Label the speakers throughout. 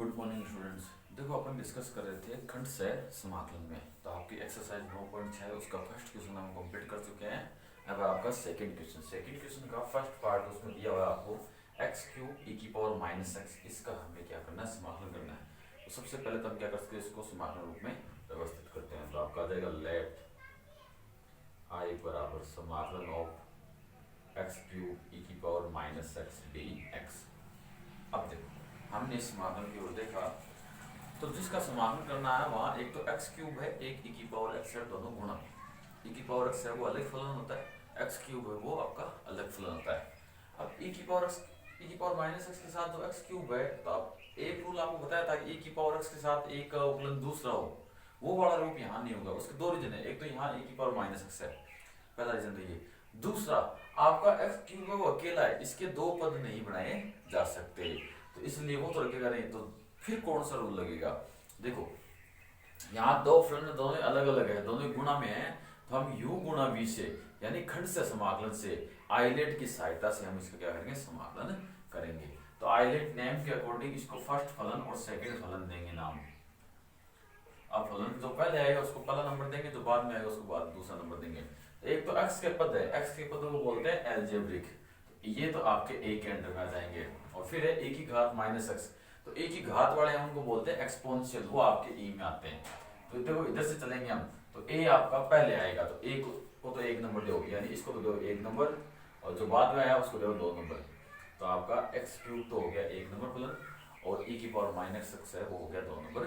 Speaker 1: Good morning students. देखो अपन discuss कर रहे थे खंड से समाकलन में। तो आपकी एक्सरसाइज 9.6 उसका फर्स्ट क्वेश्चन हम कंप्लीट कर चुके हैं। अब आपका सेकंड क्वेश्चन का फर्स्ट पार्ट उसमें दिया हुआ है आपको एक्स क्यूब ई की पावर माइनस एक्स। इसका हमें क्या करना है, समाकलन करना है। तो सबसे पहले तो हम क्या कर सकते हैं, इसको समाकलन रूप में व्यवस्थित करते हैं। तो आपका आ जाएगा लेट आई बराबर समाकलन ऑफ एक्स क्यूब ई की power minus x D x. अब देखो हमने इस समाकलन की ओर देखा, तो जिसका समाकलन करना है वहाँ एक तो एक्स क्यूब है, एक ई की पावर एक्स है, दोनों गुणा। ई की पावर एक्स है वो अलग फलन होता है, एक्स क्यूब है वो आपका अलग फलन होता है। अब ई की पावर माइनस एक्स के साथ जो एक्स क्यूब है, तो अब एक रूल आपको बताया था कि ई की पावर एक्स के साथ एक का उपलन दूसरा हो, वो वाला रूप यहाँ नहीं होगा। उसके दो रीजन है, एक तो यहाँ ई की पावर माइनस एक्स है, पहला रीजन तो ये। दूसरा आपका एक्स क्यूब है वो अकेला है, इसके दो पद नहीं बनाए जा सकते, तो इसलिए वो तो रखेगा नहीं। तो फिर कौन सा रूल लगेगा, देखो यहाँ दो फलन दोनों अलग अलग है, दोनों गुणा में है, तो हम u गुणा v से यानी खंड से समाकलन से आइलेट की सहायता से हम इसका क्या करेंगे, समाकलन करेंगे। तो आइलेट नेम के अकॉर्डिंग इसको फर्स्ट फलन और सेकंड फलन देंगे नाम। अब फलन जो पहले आएगा उसको पहला नंबर देंगे, जो बाद में आएगा उसको बाद दूसरा नंबर देंगे। तो एक तो x के पद है, x के पद को बोलते हैं एलजेब्रिक, ये तो आपके a के अंडर में आ जाएंगे। और फिर है a की घात माइनस एक्स, तो a की घात वाले हैं उनको बोलते हैं एक्सपोनेंशियल, वो आपके e में आते हैं। तो देखो इधर से चलेंगे हम, तो a आपका पहले आएगा, तो a को तो एक नंबर दोगे, यानी इसको तो दो एक नंबर, और जो बाद में आया उसको दो दो नंबर। तो आपका एक्स क्यूब तो हो गया एक नंबर फलन, और e की पावर माइनस एक्स है वो हो गया दो नंबर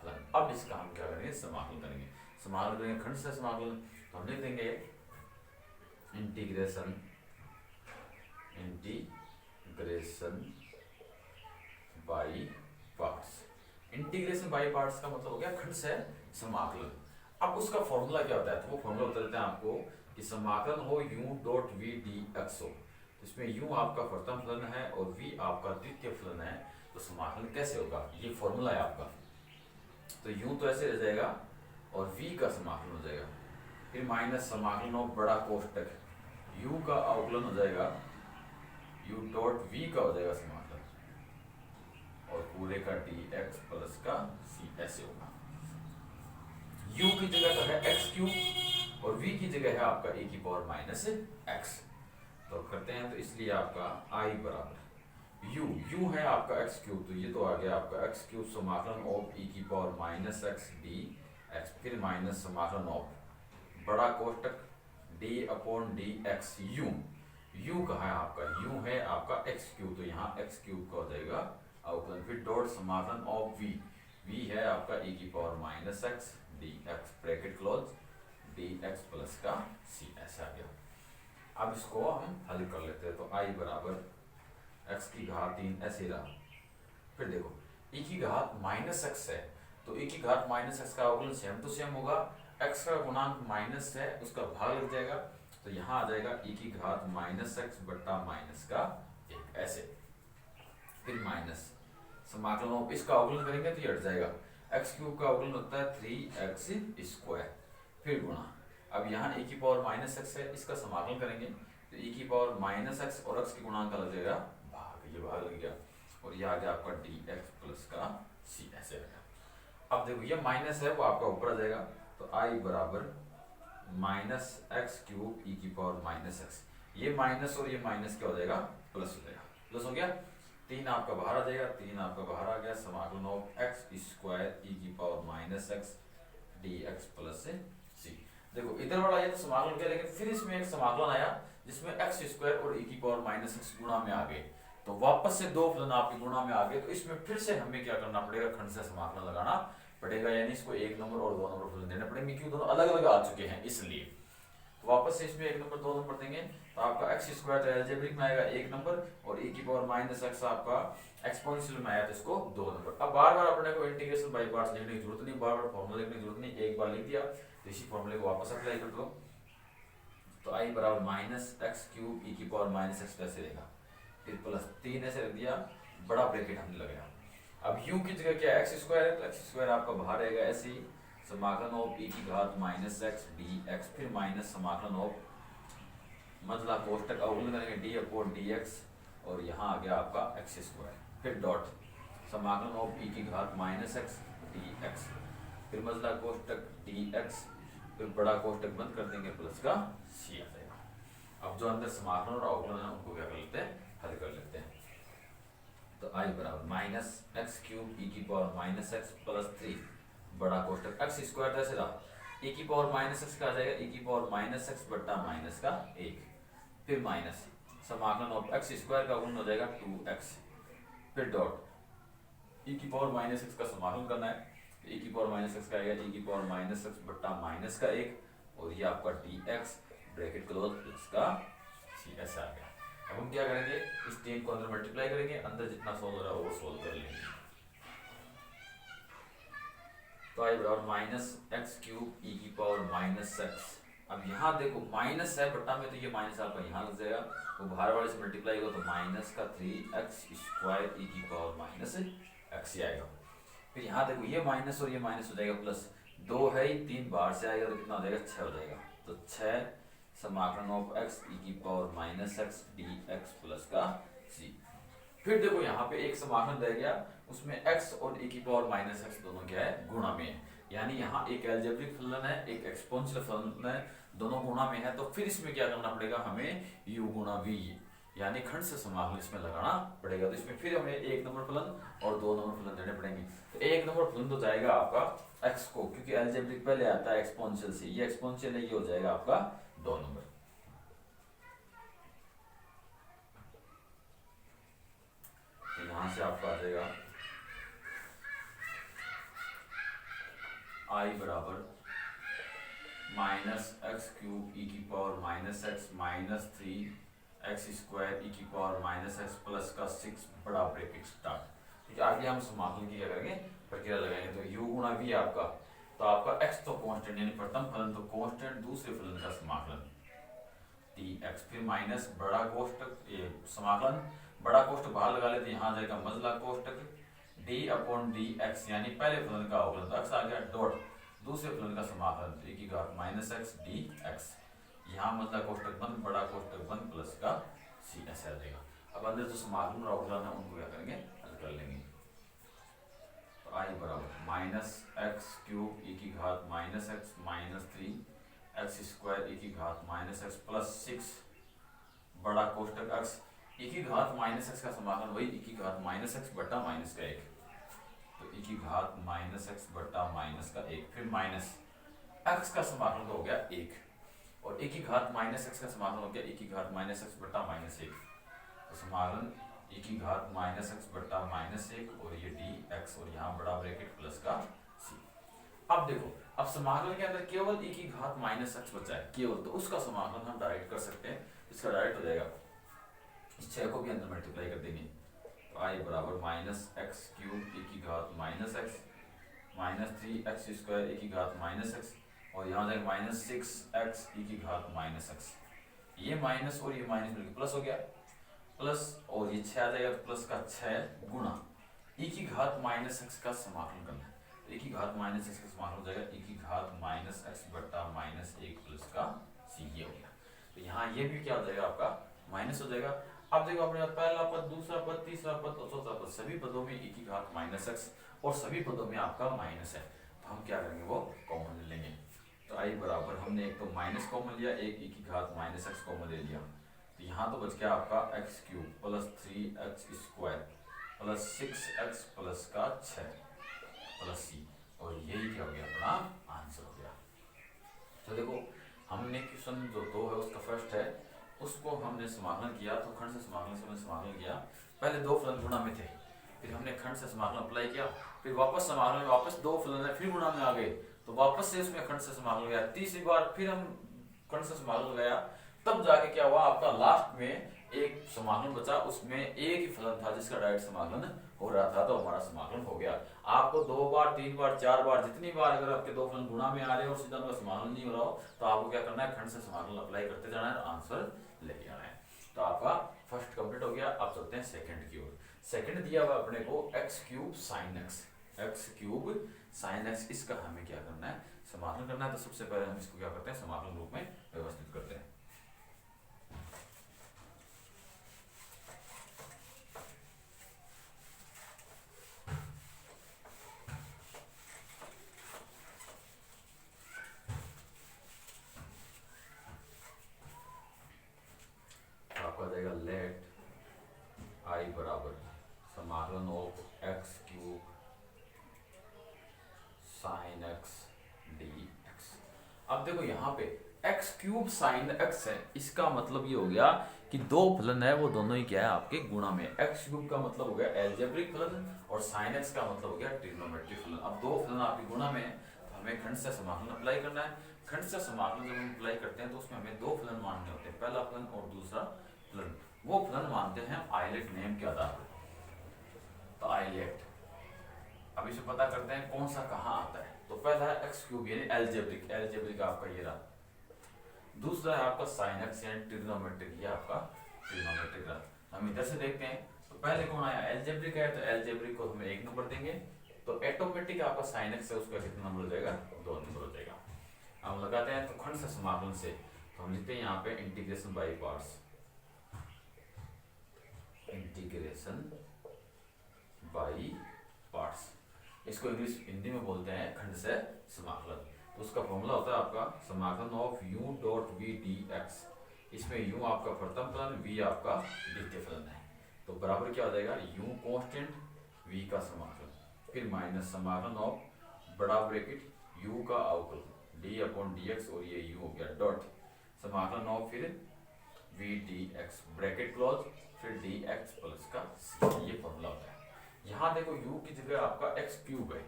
Speaker 1: फलन। अब इसका हम क्या करेंगे, समाकलन करेंगे। समाकलन करेंगे खंड से समाकलन, तो हम लिख देंगे integration by parts. Integration by parts का मतलब हो गया खंड से समाकलन। अब उसका फॉर्मूला क्या होता है, तो वो फॉर्मूला बता देते हैं आपको कि समाकलन हो u dot v d x हो। तो इसमें u आपका प्रथम फलन है और v आपका द्वितीय फलन है, तो समाकलन कैसे होगा, ये फॉर्मूला है आपका। तो u तो ऐसे रह जाएगा और v का समाकलन हो जाएगा, फिर माइनस समाकलन ऑफ बड़ा कोष्टक u का अवकलन हो जाएगा, u डॉट v का हो जाएगा समाकलन, और पूरे का dx प्लस का c ऐसे होगा। u की जगह तो है x क्यूब और v की जगह है आपका e की पावर माइनस x। तो करते हैं, तो इसलिए आपका i बराबर u है आपका x क्यूब, तो ये तो आ गया आपका x क्यूब समाकलन ऑफ e की पावर माइनस x dx, फिर माइनस समाकलन ऑफ बड़ा कोष्टक d अपॉन dx u कहा है आपका, u है आपका x क्यूब, तो यहाँ x क्यूब का हो जाएगा अवकलन, फिर डॉट समाकलन ऑफ v है आपका e की power minus x dx bracket close dx plus का c ऐसा आ गया। अब इसको हम हल कर लेते हैं, तो i बराबर x की घात 3 ऐसे रहा। फिर देखो e की घात माइनस x है, तो e की घात माइनस x का अवकलन सेम टू सेम होगा, x का गुणांक माइनस है उसका भाग लग जाएगा, तो यहाँ आ जाएगा e की घात माइनस x बट्टा माइनस का 1 ऐसे। फिर माइनस समाकलन ऑफ इसका अवकलन करेंगे तो ये हट जाएगा, x क्यूब का अवकलन होता है 3x स्क्वायर, फिर गुणा। अब यहाँ e की पावर माइनस x है, इसका समाकलन करेंगे तो e की पावर माइनस x और x के गुणांक का लग जाएगा भाग, ये भाग लग गया, और ये आ गया आपका dx प्लस का c ऐसे आ गया। अब देखो ये माइनस है वो आपका ऊपर आ जाएगा, तो i बराबर माइनस एक्स क्यूब ई की पावर माइनस एक्स, ये माइनस और ये माइनस क्या हो जाएगा, प्लस हो जाएगा, प्लस हो गया, 3 आपका बाहर आ जाएगा, 3 आपका बाहर आ गया, समाकलन ऑफ एक्स स्क्वायर ई की power minus x dx plus c। देखो इधर वाला ये तो समाकलन किया, लेकिन फिर इसमें एक समाकलन आया जिसमें एक्स स्क्वायर और ई की पावर माइनस एक्स गुणा में आ गए, तो वापस से दो फलन आपके गुणा में आ गए, तो इसमें फिर से हमें क्या करना पड़ेगा, खंड से समाकलन लगाना पड़ेगा, यानी इसको एक नंबर और दो नंबर फलन देने पड़ेंगे, क्योंकि दोनों अलग अलग आ चुके हैं इसलिए। तो वापस से इसमें एक नंबर दो नंबर देंगे, तो आपका एक्स स्क्वायर तो एलजेब्रिक में आएगा एक नंबर, और e की पावर माइनस एक्स आपका एक्सपोनेंशियल में आया तो इसको दो नंबर। अब बार बार अपने को इंटीग्रेशन बाई पार्ट्स लिखने की जरूरत नहीं, बार बार फॉर्मूला लिखने की जरूरत नहीं, एक बार लिख दिया तो इसी फॉर्मूले को वापस अप्लाई कर दो। तो i बराबर माइनस एक्स क्यूब ई की पावर माइनस एक्स ऐसे रहेगा, फिर प्लस 3 ऐसे रख दिया, बड़ा ब्रैकेट हमने लगाया। अब u की जगह क्या एक्स स्क्वायर है, तो एक्स स्क्वायर आपका बाहर रहेगा ऐसे ही, समाकलन ऑफ e की घात माइनस एक्स dx, फिर माइनस समाकलन ऑफ मतलब कोष्टक अवकलन करेंगे d अपॉन dx, और यहाँ आ गया आपका एक्स स्क्वायर, फिर डॉट समाकलन ऑफ ई की घात माइनस एक्स डी एक्स, फिर मजला कोष्टक डी एक्स, फिर बड़ा कोष्टक बंद कर देंगे प्लस का सी आ जाएगा। अब जो अंदर समाकलन और अवकलन है उनको क्या कर लेते हैं, हल कर लेते हैं। तो आई बराबर माइनस एक्स क्यूब ई की पावर माइनस एक्स प्लस 3 बड़ा कोष्टक एक्स स्क्वायर ऐसे रहा, ई की पावर माइनस एक्स का आ जाएगा ई की पावर माइनस एक्स बट्टा माइनस का 1, फिर माइनस समाकलन ऑफ एक्स स्क्वायर का गुण हो जाएगा 2x, फिर डॉट ई की पावर माइनस एक्स का समाकलन करना है, ई की पावर माइनस एक्स का आएगा ई की पावर माइनस एक्स बट्टा माइनस का 1 और ये आपका dx ब्रैकेट क्लोज प्लस का सी ऐसा आ गया। अब हम क्या करेंगे, इस 3 को अंदर मल्टीप्लाई करेंगे, अंदर जितना सोल्व हो रहा है वो सोल्व कर लेंगे। तो आई बराबर माइनस एक्स क्यूब ई की पावर माइनस एक्स, अब यहाँ देखो माइनस है बट्टा में तो ये माइनस आपका यहाँ लग जाएगा, वो बाहर वाले से मल्टीप्लाई होगा तो माइनस का 3x स्क्वायर ई की पावर माइनस एक्स ही आएगा। फिर यहाँ देखो ये माइनस और ये माइनस हो जाएगा प्लस, 2 है ही 3 बाहर से आएगा तो कितना हो जाएगा 6 हो जाएगा, तो 6 समाकलन ऑफ x ई की power minus x D x plus का c। फिर देखो यहाँ पे एक समाकलन रह गया, उसमें x और e की पावर माइनस एक्स दोनों क्या है, गुणा में है, यानी यहाँ एक अलजेब्रिक फलन है एक एक्सपोनेंशियल फलन है, दोनों गुणा में है। तो फिर इसमें क्या करना पड़ेगा, हमें u गुणा v यानी खंड से समाकलन इसमें लगाना पड़ेगा। तो इसमें फिर हमें 1 नंबर फलन और 2 नंबर फलन देने पड़ेंगे। तो 1 नंबर फलन तो जाएगा आपका x को, क्योंकि अलजेब्रिक पहले आता है एक्सपोनेंशियल से, ये एक्सपोनेंशियल है, ये हो जाएगा आपका 2 नंबर। तो यहां से आपका आ जाएगा i बराबर माइनस एक्स क्यूब ई की power minus x minus 3x square e की पावर माइनस एक्स प्लस का 6 बड़ा ब्रैकेट स्टार्ट। ठीक है, आगे हम समाकलन की क्या करेंगे, प्रक्रिया लगाएंगे। तो u गुणा v आपका, तो आपका x तो कांस्टेंट यानी प्रथम फलन तो कांस्टेंट, दूसरे फलन का समाकलन dx, फिर माइनस बड़ा कोष्टक ये समाकलन, बड़ा कोष्टक बाहर लगा लेते, यहाँ आ जाएगा मजला कोष्टक d अपॉन dx यानी पहले फलन का अवकलन, तो x आ गया डॉट दूसरे फलन का समाकलन e की घात माइनस एक्स dx, यहाँ मजला कोष्टक बंद बड़ा कोष्टक बंद प्लस का सी ऐसे आ जाएगा। अब अंदर जो समाकलन और अवकलन है उनको क्या करेंगे, हल कर लेंगे। तो आई बराबर माइनस एक्स क्यूब ई की घात minus x minus 3x square e की घात माइनस एक्स प्लस 6 बड़ा कोष्टक x, ई की घात माइनस एक्स का समाकलन वही ई की घात माइनस एक्स बट्टा माइनस का 1, तो ई की घात माइनस एक्स बट्टा माइनस का 1, फिर माइनस x का समाकलन तो हो गया 1 और e की घात माइनस एक्स का समाकलन हो गया e की घात माइनस एक्स बट्टा माइनस 1, तो समाकलन e की घात माइनस एक्स बट्टा माइनस 1 और ये dx और यहाँ बड़ा ब्रैकेट प्लस का c। अब देखो, अब समाकलन के अंदर केवल e की घात माइनस एक्स बचा है केवल, तो उसका समाकलन हम डायरेक्ट कर सकते हैं, इसका डायरेक्ट हो जाएगा, इस 6 को भी अंदर मल्टीप्लाई कर देंगे। तो आई बराबर माइनस एक्स क्यूब e की घात minus x minus 3x square e की घात माइनस एक्स और यहाँ जाएगा माइनस 6x ई की घात माइनस एक्स, ये माइनस और ये माइनस मिलकर प्लस हो गया, प्लस और ये 6 आ जाएगा प्लस का 6 गुणा ई की घात माइनस एक्स का समाकलन करना है, तो ई की घात माइनस एक्स का समाकलन हो जाएगा ई की घात माइनस एक्स बट्टा माइनस 1 प्लस का सी, ये हो गया। तो यहाँ ये भी क्या हो जाएगा आपका माइनस हो जाएगा। अब देखो अपने पहला पद दूसरा पद तीसरा पद और चौथा पद सभी पदों में ई की घात माइनस एक्स और सभी पदों में आपका माइनस है, तो हम क्या करेंगे वो कॉमन ले लेंगे। तो आई बराबर हमने एक तो माइनस कॉमन लिया, एक ई की घात माइनस एक्स कॉमन ले लिया, तो यहाँ तो बच गया आपका x cube plus 3x square plus 6x plus का 6 प्लस सी, और यही क्या हो गया अपना आंसर हो गया। तो देखो हमने क्वेश्चन जो 2 है उसका फर्स्ट है, उसको हमने समाकलन किया, तो खंड से समाकलन से हमने समाकलन किया, पहले 2 फलन गुणा में थे, फिर हमने खंड से समाकलन अप्लाई किया, फिर वापस समाकलन में वापस 2 फलन है फिर गुणा में आ गए, तो वापस से उसमें खंड से समाकलन गया, तीसरी बार फिर हम खंड से समाकलन गया, तब जाके क्या हुआ आपका लास्ट में एक समाकलन बचा, उसमें एक ही फलन था जिसका डायरेक्ट समाकलन हो रहा था, तो हमारा समाकलन हो गया। आपको 2 बार 3 बार 4 बार जितनी बार अगर आपके 2 फलन गुणा में आ रहे हो और सीधा उनका समाकलन नहीं हो रहा हो, तो आपको क्या करना है, खंड से समाकलन अप्लाई करते जाना है और आंसर लेके आना है। तो आपका फर्स्ट कंप्लीट हो गया। अब चलते हैं सेकंड की ओर। सेकंड दिया हुआ अपने को x क्यूब साइन x, इसका हमें क्या करना है, समाकलन करना है। तो सबसे पहले हम इसको क्या करते हैं, समाकलन रूप में व्यवस्थित करते हैं। जाएगा लेट आई बराबर समाकलन of x cube sine x D x. अब देखो यहाँ पे एक्स क्यूब साइन एक्स है, इसका मतलब ये हो गया कि दो फलन है वो दोनों ही क्या है आपके गुणा में। एक्स क्यूब का मतलब हो गया एल्जेब्रिक फलन और साइन एक्स का मतलब हो गया ट्रिग्नोमेट्रिक फलन। अब दो फलन आपके गुणा में है तो हमें खंड से समाकलन अप्लाई करना है। खंड से समाकलन जब हम अप्लाई करते हैं तो उसमें हमें दो फलन मानने होते हैं, पहला फलन और दूसरा फलन। वो फलन मानते हैं आइलेट नेम के आधार पर। तो आइलेट अब इसे पता करते हैं कौन सा कहाँ आता है। तो पहला है एक्स क्यूब यानी एल्जेब्रिक, एल्जेब्रिक आपका ये रहा। दूसरा है आपका साइन एक्स यानी ट्रिग्नोमेट्रिक, ये आपका ट्रिग्नोमेट्रिक रहा। हम इधर से देखते हैं तो पहले कौन आया एल्जेब्रिक है, तो एल्जेब्रिक को हमें 1 नंबर देंगे। तो ऑटोमेटिक आपका साइन एक्स है उसका कितना नंबर हो जाएगा, 2 नंबर हो जाएगा। हम लगाते हैं तो खंड से समाकलन से, तो हम लिखते हैं यहाँ पे integration by parts, integration by parts. इसको इंग्लिश हिंदी में बोलते हैं खंड से समाकलन। तो उसका फॉर्मूला होता है आपका समाकलन of u dot v dx। इसमें u आपका प्रथम फलन, v आपका द्वितीय फलन है। तो बराबर क्या हो जाएगा u कांस्टेंट v का समाकलन, फिर माइनस समाकलन ऑफ बड़ा ब्रैकेट u का अवकलन d अपॉन dx और ये u हो गया डॉट समाकलन ऑफ फिर v dx ब्रैकेट क्लोज फिर dx प्लस का c। ये फॉर्मूला होता है। यहाँ देखो u की जगह आपका x क्यूब है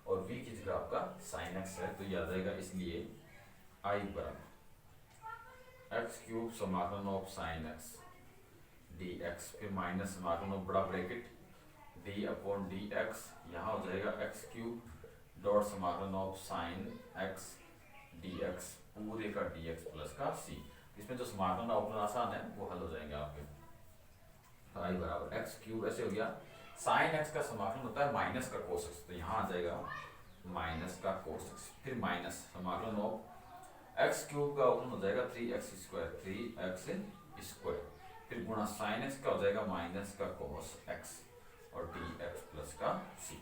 Speaker 1: और v की जगह आपका साइन x है, तो याद रहेगा। इसलिए i बराबर x क्यूब समाकलन ऑफ साइन x dx फिर माइनस समाकलन ऑफ बड़ा ब्रैकेट d अपॉन dx, यहाँ हो जाएगा x क्यूब डॉट समाकलन ऑफ साइन x dx पूरे का dx प्लस का c। इसमें जो समाकलन अवकलन आसान है वो हल हो जाएंगे आपके। तो i बराबर x क्यूब ऐसे हो गया। साइन x का समाकलन होता है माइनस का कोस x, तो यहाँ आ जाएगा माइनस का कोस x, फिर माइनस समाकलन ऑफ x क्यूब का अवकलन हो जाएगा 3x स्क्वायर, 3x स्क्वायर, फिर गुणा साइन x का हो जाएगा माइनस का कोस x और dx प्लस का c।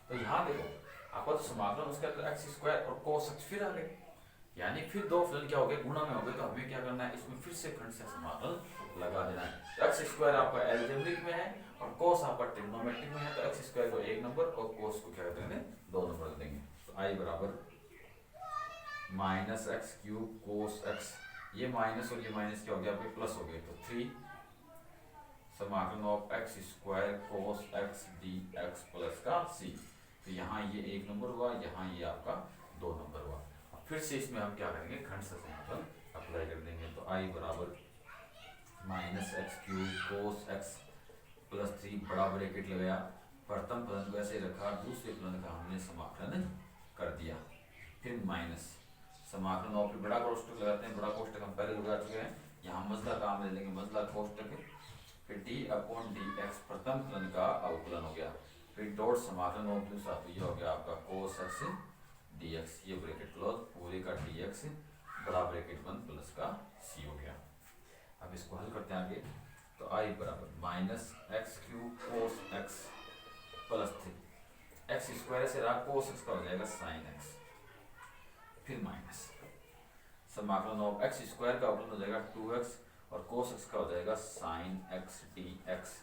Speaker 1: तो यहाँ देखो आपका तो समाकलन उसके अंदर x स्क्वायर और कोस x फिर आ गए, यानी फिर दो फलन क्या हो गए गुणा में हो गए। तो हमें क्या करना है इसमें फिर से खंड से समाकलन लगा देना है। x स्क्वायर आपका एल्जेब्रिक में है और कोस आपका ट्रिग्नोमेट्रिक में है, तो x स्क्वायर को 1 नंबर और कोस को क्या करते हैं 2 नंबर देंगे। तो i बराबर minus x cube cos x, ये माइनस और ये माइनस क्या हो गया आपके प्लस हो गए, तो 3 समाकलन of x square cos x dx plus का c। तो यहाँ ये 1 नंबर हुआ, यहाँ ये आपका 2 नंबर हुआ। फिर से इसमें हम क्या करेंगे खंड से समाकलन अप्लाई कर देंगे। तो i बराबर minus x cube cos x plus 3 बड़ा ब्रैकेट लगाया, प्रथम फलन को ऐसे रखा, दूसरे फलन का हमने समाकलन कर दिया, फिर माइनस समाकलन ऑफ बड़ा कोष्टक लगाते हैं। बड़ा कोष्टक हम पहले लगा चुके हैं, यहाँ मजला काम ले लेंगे, मजला कोष्टक, फिर d अपॉन dx प्रथम फलन का अवकलन हो गया, फिर डॉट समाकलन ऑफ दूसरा, तो ये हो गया आपका कोस x dx, ये ब्रैकेट क्लोज पूरे का dx बड़ा ब्रैकेट 1 प्लस का c हो गया। अब इसको हल करते हैं आगे। तो i बराबर minus x cube cos x plus 3 x square से रहा कोस x का हो जाएगा साइन x, फिर माइनस समाकलन ऑफ x स्क्वायर का अवकलन हो जाएगा 2x और कोस x का हो जाएगा साइन x dx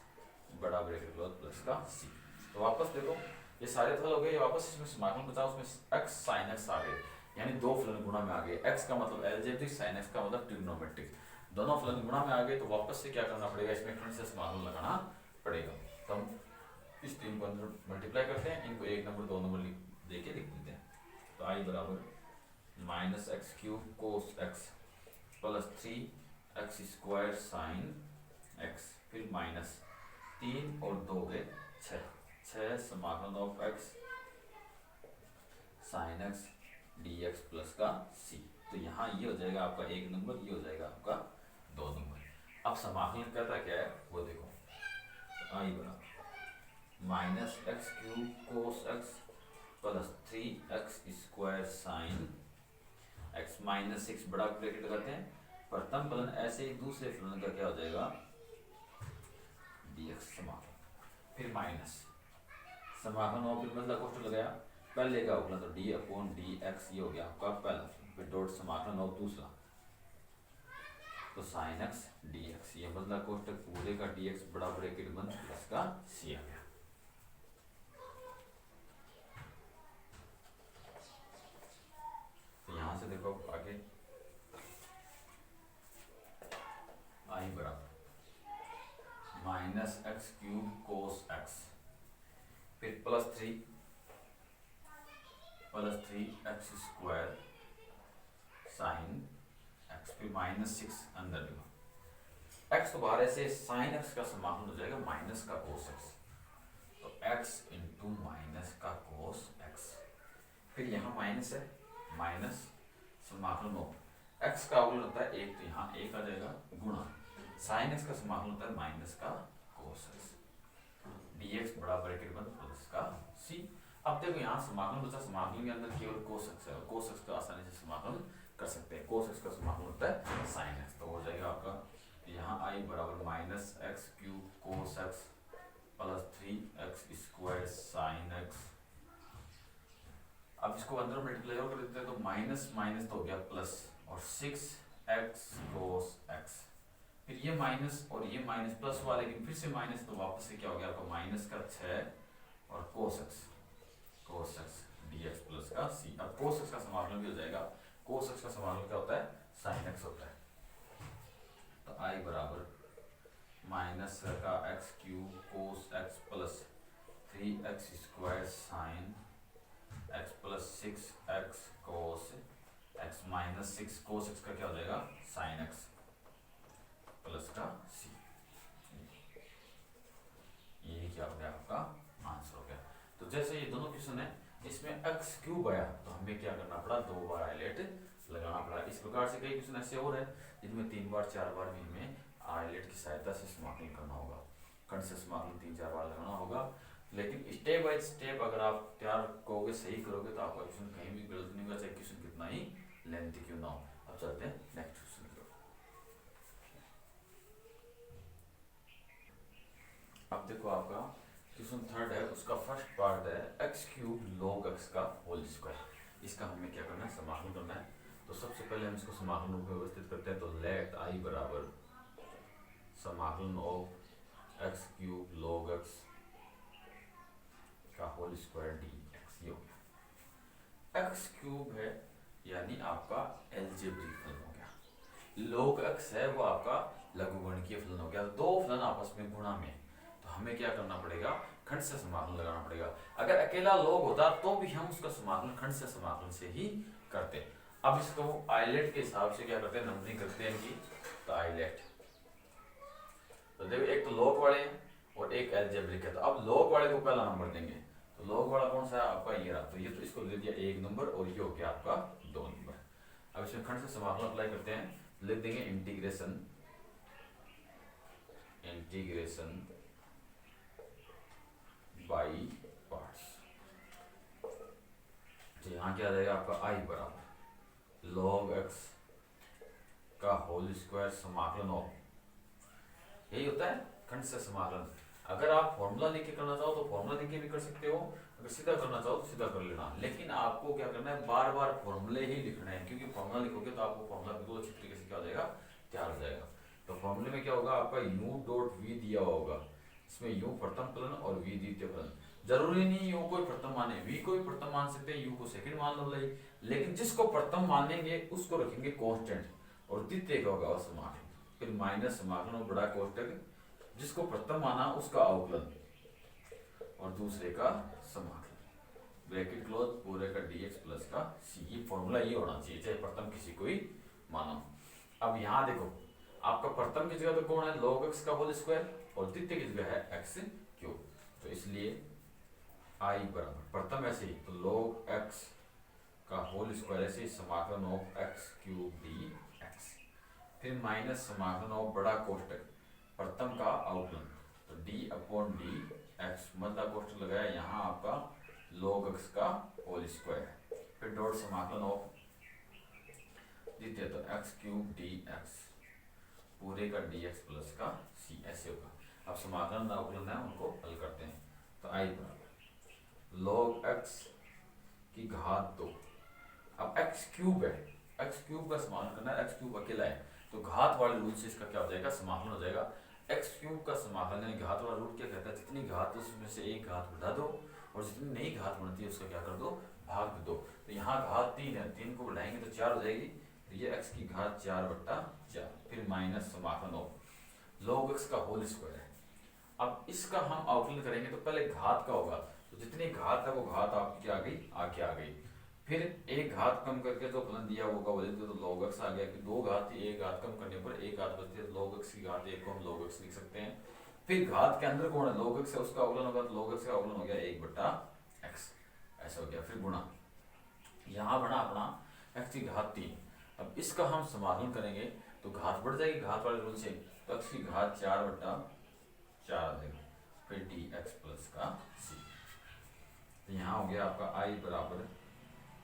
Speaker 1: बड़ा ब्रैकेट क्लोज प्लस का c। तो वापस देखो ये सारे फल हो गए, वापस इसमें समाकलन बचा, उसमें x साइन x आ गए, यानी दो फलन गुणा में आ गए। x का मतलब एल्जेब्रिक, साइन x का मतलब ट्रिग्नोमेट्रिक, दोनों फलन गुणा में आ गए। तो वापस से क्या करना पड़ेगा इसमें खंड से समाकलन लगाना पड़ेगा। तो हम इस तीन को अंदर मल्टीप्लाई करते हैं, इनको 1 नंबर 2 नंबर देके लिख देते हैं। तो i बराबर minus x cube cos x plus 3x square sine x, फिर माइनस 3 और 2 गए 6 समाकलन ऑफ x साइन x dx प्लस का c। तो यहाँ ये हो जाएगा आपका 1 नंबर, ये हो जाएगा आपका 2 नंबर। अब समाकलन करता क्या है वो देखो। तो i बराबर minus x cube cos x plus 3x square sine x minus 6 बड़ा ब्रैकेट लगाते हैं, प्रथम फलन ऐसे ही दूसरे फलन का क्या हो जाएगा dx समाकलन, फिर माइनस समाकलन और फिर मतलब कोष्टक लगाया, पहले का अवकलन तो d अपॉन dx ये हो गया आपका पहला, फिर डॉट समाकलन और दूसरा, तो साइन एक्स डी एक्स, ये मतलब कोष्टक पूरे का डी एक्स बड़ा ब्रैकेट बंद प्लस का सी आ गया। तो यहां से देखो आगे आई बराबर minus x cube cos x, फिर +3 एक्स स्क्वायर साइन एक्स, फिर -6 अंदर देखो एक्स तो बाहर ऐसे साइन एक्स का समाकलन हो जाएगा माइनस का कोस एक्स, तो x इंटू माइनस का कोस एक्स, फिर यहाँ माइनस है माइनस समाकलन हो x का अवकलन होता है एक, तो यहाँ एक आ जाएगा गुणा साइन एक्स का समाकलन होता है माइनस का कोस एक्स, dx बड़ा ब्रैकेट बंद प्लस का c। अब देखो यहाँ समाकलन बचा, समाकलन के अंदर केवल कोस एक्स है और कोस एक्स का आसानी से समाकलन कर सकते हैं, कोस एक्स का समाकलन होता है साइन एक्स, तो हो जाएगा आपका यहाँ i बराबर minus x cube cos x +3 x square sine x. अब इसको अंदर मल्टीप्लाई कर देते हैं तो माइनस माइनस तो हो गया प्लस और 6x कोस एक्स, फिर ये माइनस और ये माइनस प्लस हुआ लेकिन फिर से माइनस, तो वापस से क्या हो गया आपका माइनस का 6 और कोस एक्स dx प्लस का c। अब कोस एक्स का समाकलन भी हो जाएगा, कोस एक्स का समाकलन क्या होता है साइन एक्स होता है, तो i बराबर माइनस का x cube cos x +3x square sine x +6x cos x -6 cos x का क्या हो जाएगा साइन एक्स प्लस का c। ये क्या हो गया आपका आंसर हो गया। तो जैसे ये दोनों क्वेश्चन है इसमें x क्यूब आया तो हमें क्या करना पड़ा, 2 बार हाईलाइट लगाना पड़ा। इस प्रकार से कई क्वेश्चन ऐसे और है जिनमें 3 बार 4 बार भी हमें हाईलाइट की सहायता से समाकलन करना होगा, खंड से समाकलन 3-4 बार लगाना होगा। लेकिन स्टेप बाय स्टेप अगर आप तैयार करोगे सही करोगे तो आपका क्वेश्चन कहीं भी गलत नहीं होगा, चाहे क्वेश्चन कितना ही लेंथी क्यों ना हो। अब चलते हैं नेक्स्ट क्वेश्चन की ओर। अब देखो आपका क्वेश्चन 3 है, उसका फर्स्ट पार्ट है एक्स क्यूब लॉग एक्स का होल स्क्वायर। इसका हमें क्या करना है समाकलन करना है। तो सबसे पहले हम इसको समाकलन रूप में व्यवस्थित करते हैं, तो लेट आई बराबर समाकलन of x cube log x का होल स्क्वायर डी एक्स। ये हो गया एक्स क्यूब है यानी आपका एलजेब्रिक फलन हो गया, लॉग एक्स है वो आपका लघुगणकीय फलन हो गया। दो फलन आपस में गुणा में, तो हमें क्या करना पड़ेगा खंड से समाकलन लगाना पड़ेगा। अगर अकेला लॉग होता तो भी हम उसका समाकलन खंड से समाकलन से ही करते। अब इसको आइलेट के हिसाब से क्या करते हैं नंबरिंग करते हैं इनकी, तो आइलेट तो देखो एक तो लॉग वाले हैं और एक एलजेब्रिक है, तो अब लॉग वाले को पहला नंबर देंगे, तो लॉग वाला कौन सा है आपका ये रहा, तो ये तो इसको दे दिया 1 नंबर और ये हो गया आपका 2 नंबर। अब इसमें खंड से समाकलन अप्लाई करते हैं, लिख देंगे इंटीग्रेशन बाई पार्ट्स। तो यहाँ क्या आ जाएगा आपका आई बराबर लॉग एक्स का होल स्क्वायर समाकलन ऑफ, यही होता है खंड से समाकलन। अगर आप फॉर्मूला लिख के करना चाहो तो फॉर्मूला लिख के भी कर सकते हो, अगर सीधा करना चाहो तो सीधा कर लेना, लेकिन आपको क्या करना है बार बार फॉर्मूले ही लिखना है, क्योंकि फॉर्मूला लिखोगे तो आपको फॉर्मूला बिल्कुल अच्छी तरीके से क्या हो जाएगा तैयार हो जाएगा। तो फॉर्मूले में क्या होगा आपका u डॉट v दिया होगा, इसमें u प्रथम फलन और v द्वितीय फलन। जरूरी नहीं u को प्रथम माने, v को भी प्रथम मान सकते हैं, u को सेकंड मान लो भाई, लेकिन जिसको प्रथम मानेंगे उसको रखेंगे कांस्टेंट और द्वितीय का होगा समाकलन, फिर माइनस समाकलन और बड़ा कोष्टक, जिसको प्रथम माना उसका अवकलन और दूसरे का समाकलन, ब्रैकेट क्लोज पूरे का dx प्लस का c। ये फॉर्मूला ये होना चाहिए चाहे प्रथम किसी को ही मानो। अब यहाँ देखो आपका प्रथम की जगह पे कौन है log x का होल स्क्वायर और द्वितीय की जगह है x क्यूब, तो इसलिए i बराबर प्रथम ऐसे ही तो log x का होल स्क्वायर ऐसे समाकलन ऑफ x क्यूब dx, फिर माइनस समाकलन ऑफ बड़ा कोष्टक प्रथम का अवकलन, तो d अपॉन डी एक्स मतलब कोष्टक लगाया यहाँ आपका log x का होल स्क्वायर, फिर डॉट समाकलन ऑफ द्वितीय तो x क्यूब dx पूरे का dx प्लस का c ऐसे होगा। अब समाकलन अवकलन है उनको हल करते हैं, तो i बराबर log x की घात 2। अब x क्यूब है, x क्यूब का समाकलन करना है, x क्यूब अकेला है तो घात वाले रूल से इसका क्या हो जाएगा, समाकलन हो जाएगा। एक्स क्यूब का समाकलन यानी घात वाला रूल क्या कहता है, जितनी घात है उसमें से एक घात घटा दो और जितनी नई घात बनती है उसका क्या कर दो, भाग दो। तो यहाँ घात 3 है, 3 को बढ़ाएंगे तो 4 हो जाएगी, तो ये x की घात 4/4 फिर माइनस समाकलन ऑफ log x का होल स्क्वायर है। अब इसका हम अवकलन करेंगे तो पहले घात का होगा, तो जितनी घात है वो घात आपकी क्या आ गई, आगे आ गई। फिर एक घात कम करके जो फलन दिया होगा वो लेते तो log x आ गया कि 2 घात थी, एक घात कम करने पर एक घात बचती है, तो log x की घात 1 को हम log x लिख सकते हैं। फिर घात के अंदर कौन है, log x है, उसका अवकलन होगा तो log x का अवकलन हो गया 1/x, ऐसा हो गया। फिर गुणा, यहाँ बना अपना x की घात 3। अब इसका हम समाकलन करेंगे तो घात बढ़ जाएगी घात वाले रूल से, तो x की घात 4/4 आ जाएगा, फिर dx प्लस का c। तो यहाँ हो गया आपका i बराबर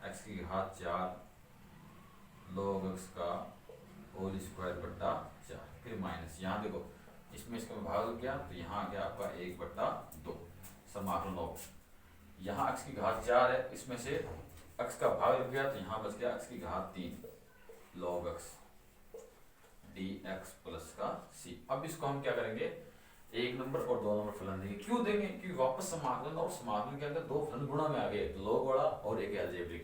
Speaker 1: x की घात 4 log x का होल स्क्वायर/4, फिर माइनस, यहाँ देखो इसमें इसका भाग हो गया तो यहाँ आ गया आपका 1/2 समाकलन ऑफ, यहाँ x की घात 4 है, इसमें से x का भाग लग गया तो यहाँ बच गया x की घात 3 log x dx प्लस का c। अब इसको हम क्या करेंगे, 1 नंबर और 2 नंबर फलन देंगे। क्यों देंगे, क्योंकि वापस समाकलन और समाकलन के अंदर 2 फलन गुणा में आ गए, तो log वाला और एक अलजेब्रिक,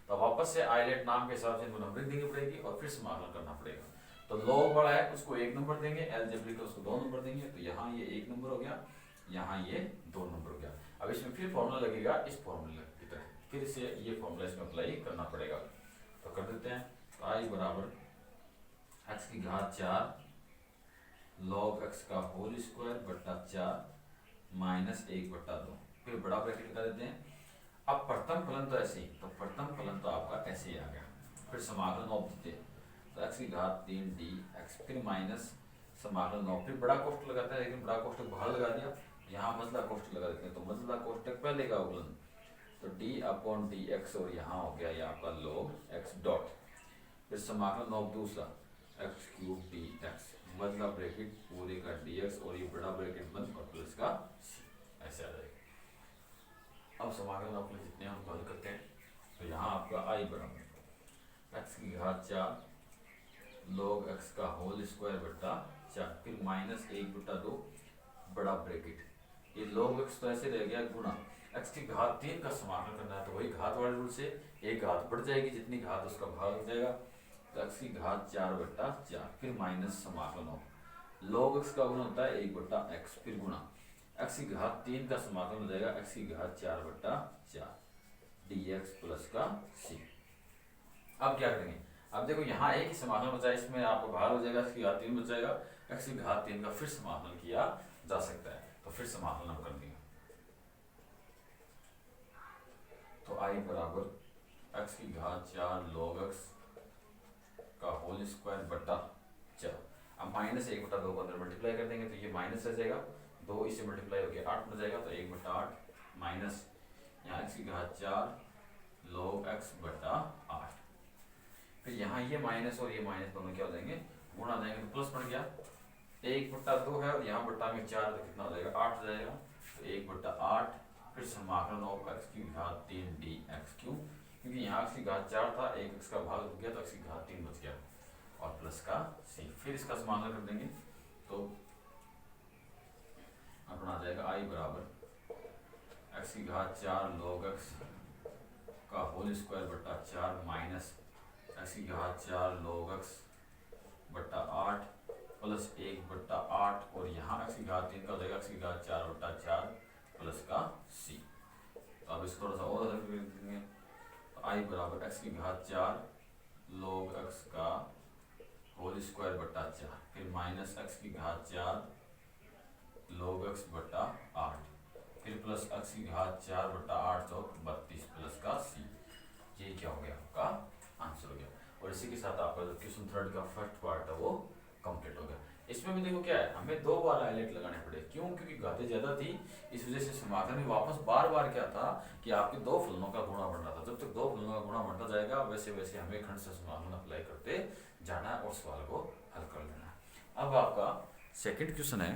Speaker 1: तो वापस से आइलेट नाम के हिसाब से इनको नंबरिंग देनी पड़ेगी और फिर समाकलन करना पड़ेगा। तो log वाला है उसको 1 नंबर देंगे, अलजेब्रिक उसको 2 नंबर देंगे, तो यहाँ ये 1 नंबर हो गया, यहाँ ये 2 नंबर हो गया। अब इसमें फिर फॉर्मूला लगेगा इस फॉर्मूले की तरह, फिर से ये फॉर्मूला इसमें अप्लाई करना पड़ेगा। तो कर देते हैं, तो i बराबर x की घात 4 log x का होल स्क्वायर/4 माइनस 1/2, फिर बड़ा ब्रैकेट लगा देते हैं। अब प्रथम फलन तो ऐसे ही, तो प्रथम फलन तो आपका ऐसे ही आ गया, फिर समाकलन ऑफ देते हैं, तो x की घात 3 dx, फिर माइनस समाकलन ऑफ, फिर बड़ा कोष्ठक लगाते हैं, लेकिन बड़ा कोष्ठक बाहर लगा दिया, यहाँ मजला कोष्ठक लगा देते हैं, तो मजला कोष्ठक पहले का अवकलन, तो d/dx और यहाँ हो गया ये आपका log x डॉट, फिर समाकलन ऑफ दूसरा x क्यूब dx, मजला ब्रैकेट पूरे का dx और ये बड़ा ब्रैकेट बंद और प्लस का c, ऐसे आ जाएगा। अब समाकलन अपने जितने हम हल करते हैं, तो यहाँ आपका i बराबर x की घात 4 log x का होल स्क्वायर/4, फिर माइनस 1/2 बड़ा ब्रैकेट, ये log x तो ऐसे रह गया गुणा, x की घात 3 का समाकलन करना है तो वही घात वाले रूल से एक घात बढ़ जाएगी, जितनी घात उसका भाग हो जाएगा, तो x की घात 4/4, फिर माइनस समाकलन ऑफ log x का गुणा होता है 1/x, फिर गुणा x की घात 3 का समाकलन हो जाएगा x की घात 4/4 dx प्लस का c। अब क्या करेंगे, अब देखो यहाँ एक ही समाकलन बचा है, इसमें आपको बाहर हो जाएगा x की घात 3 बचाएगा, x की घात 3 का फिर समाकलन किया जा सकता है, तो फिर समाकलन हम कर देंगे। तो i बराबर x की घात 4 log x का होल स्क्वायर/4, अब माइनस 1/2 को अंदर मल्टीप्लाई कर देंगे तो ये माइनस आ जाएगा, 2 इसे मल्टीप्लाई हो गया 8 बन जाएगा, तो 1/8 माइनस यहाँ x की घात 4 log x/8, फिर यहाँ ये माइनस और ये माइनस दोनों क्या हो जाएंगे, गुणा आ जाएंगे, तो प्लस बढ़ गया, 1/2 है और यहाँ बट्टा में 4 तो कितना हो जाएगा 8 हो जाएगा, तो 1/8, फिर समाकलन ऑफ x की घात 3 dx, क्यों, क्योंकि यहाँ x की घात 4 था, एक x का भाग हो गया तो x की घात 3 बच गया और प्लस का c, फिर इसका समाकलन कर देंगे तो अपना आ जाएगा i बराबर x की घात 4 log x का होल स्क्वायर/4 माइनस x की घात 4 log x/8 प्लस 1/8 और यहाँ x की घात 3 का हो जाएगा x की घात 4/4 प्लस का c। तो अब इसको थोड़ा सा और अलग कर देंगे, तो i बराबर x की घात 4 log x का होल स्क्वायर/4, फिर माइनस x की घात 4 log x/8, फिर प्लस x की घात 4/8 तो 32 प्लस का c। ये क्या हो गया, आपका आंसर हो गया, और इसी के साथ आपका जो क्वेश्चन 3 का फर्स्ट पार्ट है वो कंप्लीट हो गया। इसमें भी देखो क्या है, हमें 2 बार हाईलाइट लगाने पड़े, क्यों, क्योंकि घातें ज्यादा थी, इस वजह से समाकलन में वापस बार बार क्या था कि आपके 2 फलनों का गुणा बन रहा था, जब तक 2 फलनों का गुणा बढ़ता जाएगा वैसे वैसे हमें खंड से समाकलन अप्लाई करते जाना है और सवाल को हल कर लेना है। अब आपका सेकंड क्वेश्चन है